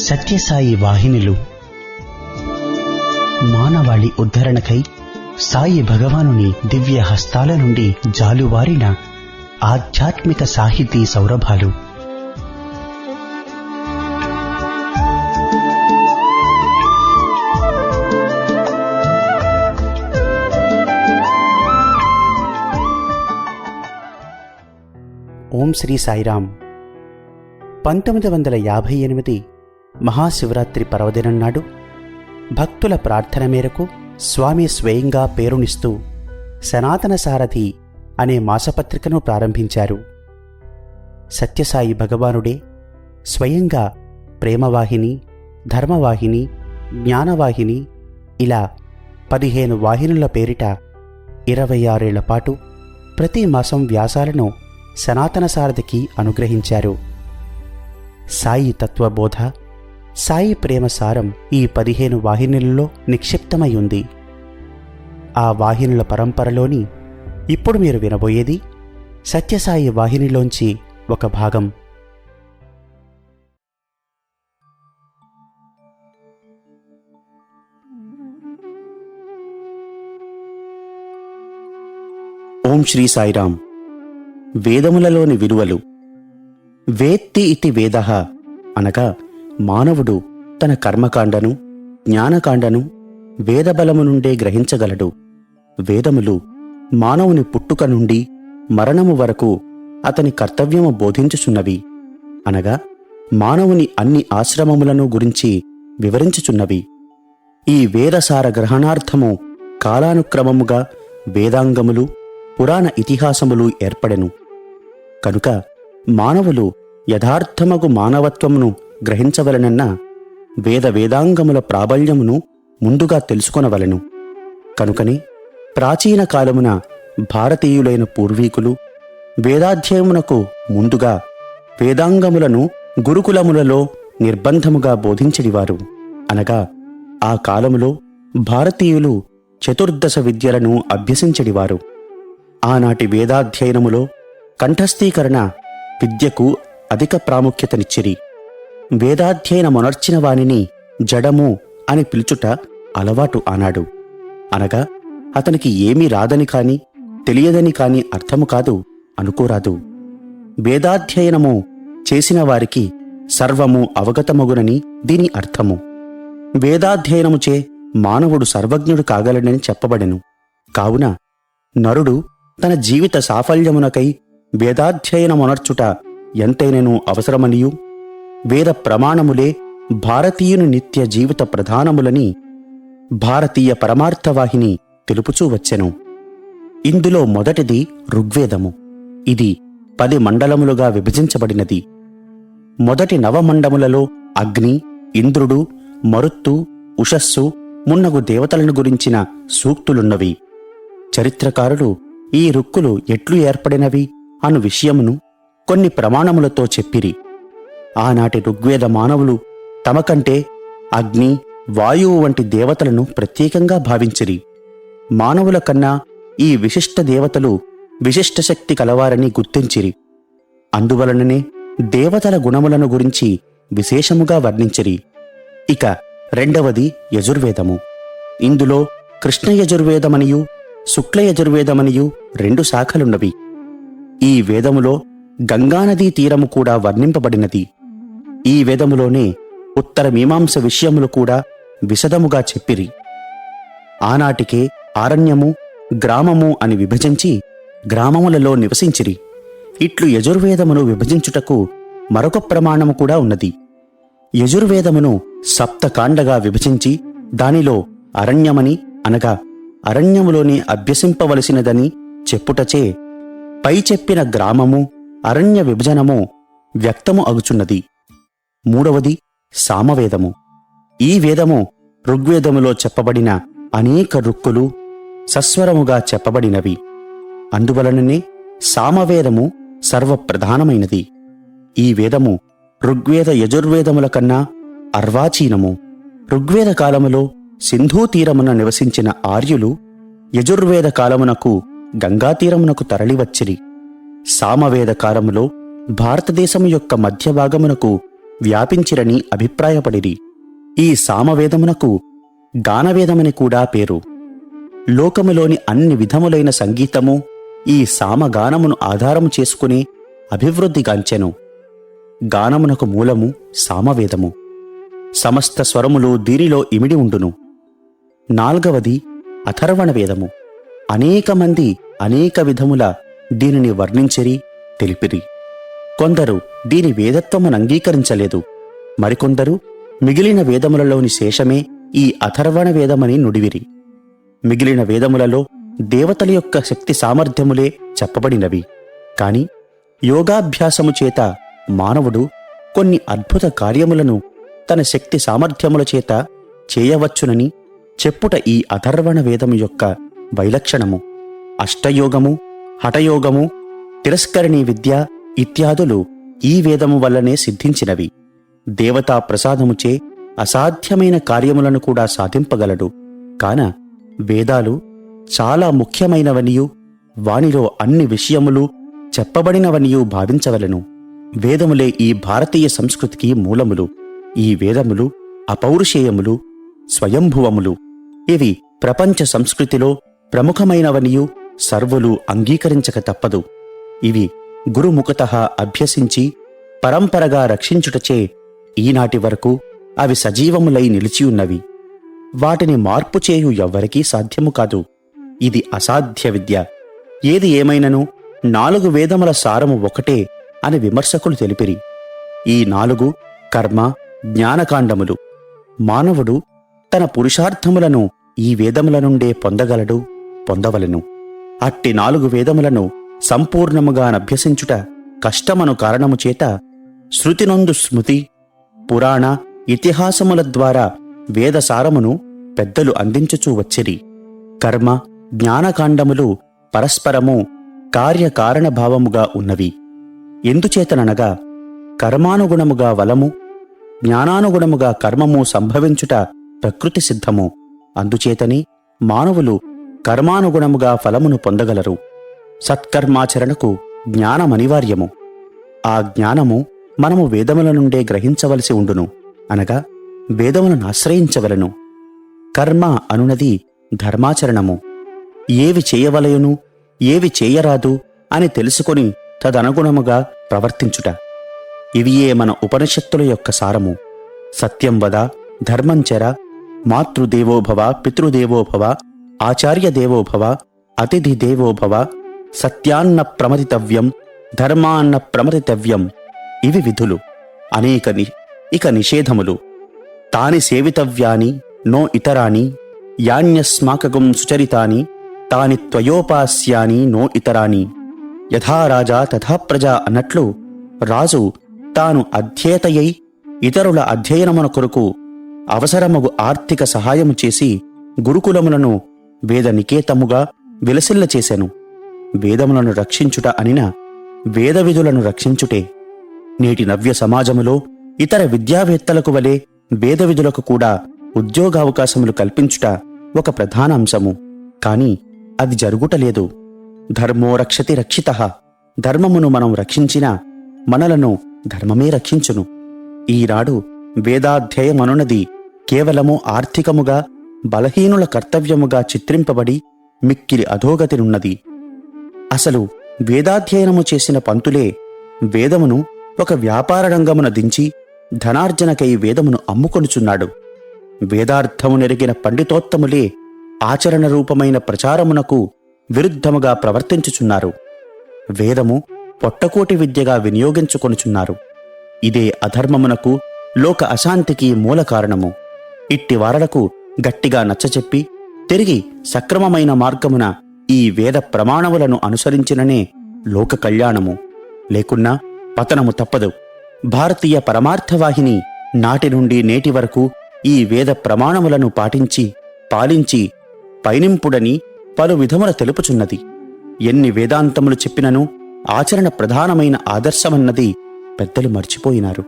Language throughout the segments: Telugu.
సత్యసాయి వాహినులు మానవాళి ఉద్ధరణకై సాయి భగవానుని దివ్య హస్తాల నుండి జాలువారిన ఆధ్యాత్మిక సాహితీ సౌరభాలు. ఓం శ్రీ సాయిరాం. 1958 మహాశివరాత్రి పర్వదినం నాడు భక్తుల ప్రార్థన మేరకు స్వామి స్వయంగా పేరునిస్తూ సనాతన సారథి అనే మాసపత్రికను ప్రారంభించారు. సత్యసాయి భగవానుడే స్వయంగా ప్రేమవాహిని, ధర్మవాహిని, జ్ఞానవాహిని ఇలా 15 వాహినుల పేరిట 26 ఏళ్ల పాటు ప్రతి మాసం వ్యాసాలను సనాతన సారథికి అనుగ్రహించారు. సాయి తత్వబోధ, సాయి ప్రేమ సారం ఈ 15 వాహినులలో నిక్షిప్తమై ఉంది. ఆ వాహినుల పరంపరలోని ఇప్పుడు మీరు వినబోయేది సత్యసాయి వాహినిలోంచి ఒక భాగం. ఓం శ్రీ సాయిరాం. వేదములలోని విలువలు. వేత్తి ఇతి వేదః అనగా మానవుడు తన కర్మకాండను, జ్ఞానకాండను వేదబలము నుండే గ్రహించగలడు. వేదములు మానవుని పుట్టుక నుండి మరణము వరకు అతని కర్తవ్యము బోధించుచున్నవి. అనగా మానవుని అన్ని ఆశ్రమములను గురించి వివరించుచున్నవి. ఈ వేదసార గ్రహణార్థము కాలానుక్రమముగా వేదాంగములు, పురాణ ఇతిహాసములు ఏర్పడెను. కనుక మానవులు యథార్థమగు మానవత్వమును గ్రహించవలనన్న వేదాంగముల ప్రాబల్యమును ముందుగా తెలుసుకొనవలెను. కనుకనే ప్రాచీన కాలమున భారతీయులైన పూర్వీకులు వేదాధ్యయమునకు ముందుగా వేదాంగములను గురుకులములలో నిర్బంధముగా బోధించడివారు. అనగా ఆ కాలములో భారతీయులు చతుర్దశ విద్యలను అభ్యసించడివారు. ఆనాటి వేదాధ్యయనములో కంఠస్థీకరణ విద్యకు అధిక ప్రాముఖ్యతనిచ్చిరి. వేదాధ్యయనమునర్చిన వానిని జడము అని పిలుచుట అలవాటు ఆనాడు. అనగా అతనికి ఏమీ రాదని కాని తెలియదని కాని అర్థము కాదు, అనుకోరాదు. వేదాధ్యయనము చేసిన వారికి సర్వము అవగతమగునని దీని అర్థము. వేదాధ్యయనముచే మానవుడు సర్వజ్ఞుడు కాగలడని చెప్పబడెను. కావున నరుడు తన జీవిత సాఫల్యమునకై వేదాధ్యయనమునర్చుట ఎంతైనను అవసరమనియు, వేద ప్రమాణములే భారతీయుని నిత్య జీవిత ప్రధానములని భారతీయ పరమార్థవాహిని తెలుపుచూ వచ్చెను. ఇందులో మొదటిది ఋగ్వేదము. ఇది 10 మండలములుగా విభజించబడినది. మొదటి 9 మండములలో అగ్ని, ఇంద్రుడు, మరుత్తు, ఉషస్సు మున్నగు దేవతలను గురించిన సూక్తులున్నవి. చరిత్రకారులు ఈ రుక్కులు ఎట్లు ఏర్పడినవి అను విషయమును కొన్ని ప్రమాణములతో చెప్పిరి. ఆనాటి ఋగ్వేద మానవులు తమకంటే అగ్ని, వాయువు వంటి దేవతలను ప్రత్యేకంగా భావించిరి. మానవుల కన్నా ఈ విశిష్ట దేవతలు విశిష్ట శక్తి కలవారని గుర్తించిరి. అందువలననే దేవతల గుణములను గురించి విశేషముగా వర్ణించిరి. ఇక రెండవది యజుర్వేదము. ఇందులో కృష్ణ యజుర్వేదమనియు, శుక్ల యజుర్వేదమనియు 2 శాఖలున్నవి. ఈ వేదములో గంగానదీ తీరము కూడా వర్ణింపబడినది. ఈ వేదములోనే ఉత్తర మీమాంస విషయములు కూడా విశదముగా చెప్పిరి. ఆనాటికే ఆరణ్యము, గ్రామము అని విభజించి గ్రామములలో నివసించిరి. ఇట్లు యజుర్వేదమును విభజించుటకు మరొక ప్రమాణము కూడా ఉన్నది. యజుర్వేదమును సప్తకాండగా విభజించి దానిలో అరణ్యమని, అనగా అరణ్యములోనే అభ్యసింపవలసినదని చెప్పుటచే పై చెప్పిన గ్రామము, అరణ్య విభజనము వ్యక్తము అగుచున్నది. మూడవది సామవేదము. ఈ వేదము ఋగ్వేదములో చెప్పబడిన అనేక రుక్కులు సస్వరముగా చెప్పబడినవి. అందువలననే సామవేదము సర్వప్రధానమైనది. ఈ వేదము ఋగ్వేద యజుర్వేదముల కన్నా అర్వాచీనము. ఋగ్వేద కాలములో సింధూతీరమున నివసించిన ఆర్యులు యజుర్వేద కాలమునకు గంగాతీరమునకు తరలివచ్చిరి. సామవేద కాలములో భారతదేశము యొక్క మధ్యభాగమునకు వ్యాపించిరని అభిప్రాయపడిరి. ఈ సామవేదమునకు గానవేదమని కూడా పేరు. లోకములోని అన్ని విధములైన సంగీతము ఈ సామగానమును ఆధారము చేసుకుని అభివృద్ధిగాంచెను. గానమునకు మూలము సామవేదము. సమస్త స్వరములు దీనిలో ఇమిడి ఉండును. 4వది అథర్వణ వేదము. అనేక మంది అనేక విధముల దీనిని వర్ణించిరి, తెలిపిరి. కొందరు దీని వేదత్వమును అంగీకరించలేదు. మరికొందరు మిగిలిన వేదములలోని శేషమే ఈ అథర్వణ వేదమని నుడివిరి. మిగిలిన వేదములలో దేవతల యొక్క శక్తి సామర్థ్యములే చెప్పబడినవి. కాని యోగాభ్యాసము చేత మానవుడు కొన్ని అద్భుత కార్యములను తన శక్తి సామర్థ్యముల చేత చేయవచ్చునని చెప్పుట ఈ అథర్వణ వేదము యొక్క వైలక్షణము. అష్టయోగము, హఠయోగము, తిరస్కరణీ విద్య ఇత్యాదులు ఈ వేదము వల్లనే సిద్ధించినవి. దేవతా ప్రసాదముచే అసాధ్యమైన కార్యములను కూడా సాధింపగలడు. కాన వేదాలు చాలా ముఖ్యమైనవనియు వానిలో అన్ని విషయములు చెప్పబడినవనియు భావించవలెను. వేదములే ఈ భారతీయ సంస్కృతికి మూలములు. ఈ వేదములు అపౌరుషేయములు, స్వయంభువములు. ఇవి ప్రపంచ సంస్కృతిలో ప్రముఖమైనవనియు సర్వులు అంగీకరించక తప్పదు. ఇవి గురుముఖతః అభ్యసించి పరంపరగా రక్షించుటచే ఈనాటి వరకు అవి సజీవములై నిలిచియున్నవి. వాటిని మార్పు చేయు ఎవ్వరికీ సాధ్యము కాదు. ఇది అసాధ్య విద్య. ఏది ఏమైనను 4 వేదముల సారము ఒకటే అని విమర్శకులు తెలిపిరి. ఈ 4 కర్మ, జ్ఞానకాండములు. మానవుడు తన పురుషార్థములను ఈ వేదముల నుండే పొందగలడు, పొందవలెను. అట్టి 4 వేదములను సంపూర్ణముగా నభ్యసించుట కష్టమను కారణము చేత శృతినొందు స్మృతి, పురాణ, ఇతిహాసముల ద్వారా వేదసారమును పెద్దలు అందించుచూ వచ్చిరి. కర్మ, జ్ఞానకాండములు పరస్పరము కార్యకారణభావముగా ఉన్నవి. ఎందుచేతననగా కర్మానుగుణముగా వలము, జ్ఞానానుగుణముగా కర్మము సంభవించుట ప్రకృతి సిద్ధము. అందుచేతని మానవులు కర్మానుగుణముగా ఫలమును పొందగలరు. సత్కర్మాచరణకు జ్ఞానమనివార్యము. ఆ జ్ఞానము మనము వేదముల నుండే గ్రహించవలసి ఉండును, అనగా వేదములను ఆశ్రయించవలను. కర్మ అనునది ధర్మాచరణము. ఏవి చేయవలయును, ఏవి చేయరాదు అని తెలుసుకొని తదనుగుణముగా ప్రవర్తించుట. ఇవియే మన ఉపనిషత్తుల యొక్క సారము. సత్యం వద, ధర్మంచర, మాతృదేవోభవ, పితృదేవోభవ, ఆచార్యదేవోభవ, అతిథి దేవోభవ, సత్యాన్న ప్రమతితవ్యం, ధర్మాన్న ప్రమతితవ్యం. ఇవి విధులు. ఇక నిషేధములు. తాని సేవితవ్యాని నో ఇతరాని, యాన్యస్మాకగం సుచరితాని, తాని త్వయోపాస్యాని నో ఇతరాని. యథా రాజా తథా ప్రజా అన్నట్లు రాజు తాను అధ్యేతయై ఇతరుల అధ్యయనమున కొరకు అవసరమగు ఆర్థిక సహాయము చేసి గురుకులములను వేద నికేతముగా విలసిల్ల చేసెను. వేదములను రక్షించుట అనిన వేద విధులను రక్షించుటే. నేటి నవ్య సమాజములో ఇతర విద్యావేత్తలకు వలె వేద విధులకు కూడా ఉద్యోగావకాశములు కల్పించుట ఒక ప్రధాన అంశము. కాని అది జరుగుటలేదు. ధర్మో రక్షతి రక్షితః. ధర్మమును మనం రక్షించినా మనలను ధర్మమే రక్షించును. ఈనాడు వేదాధ్యయమనున్నది కేవలము ఆర్థికముగా బలహీనుల కర్తవ్యముగా చిత్రింపబడి మిక్కిలి అధోగతినున్నది. అసలు వేదాధ్యయనము చేసిన పంతులే వేదమును ఒక వ్యాపార రంగమున దించి ధనార్జనకై వేదమును అమ్ముకొనుచున్నాడు. వేదార్థము నెరిగిన పండితోత్తములే ఆచరణ రూపమైన ప్రచారమునకు విరుద్ధముగా ప్రవర్తించుచున్నారు. వేదము పొట్టకోటి విద్యగా వినియోగించుకొనుచున్నారు. ఇదే అధర్మమునకు, లోక అశాంతికి మూల కారణము. ఇట్టి వారలకు గట్టిగా నచ్చచెప్పి తిరిగి సక్రమమైన మార్గమున ఈ వేద ప్రమాణములను అనుసరించిననే లోక కళ్యాణము. లేకున్నా పతనము తప్పదు. భారతీయ పరమార్థవాహిని నాటి నుండి నేటి వరకు ఈ వేద ప్రమాణములను పాటించి పాలించి పైనింపుడని పలు విధముల తెలుపుచున్నది. ఎన్ని వేదాంతములు చెప్పినను ఆచరణ ప్రధానమైన ఆదర్శమన్నది పెద్దలు మర్చిపోయినారు.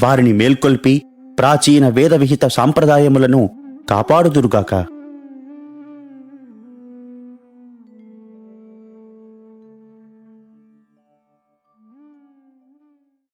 వారిని మేల్కొల్పి ప్రాచీన వేద విహిత సాంప్రదాయములను కాపాడుదురుగాక.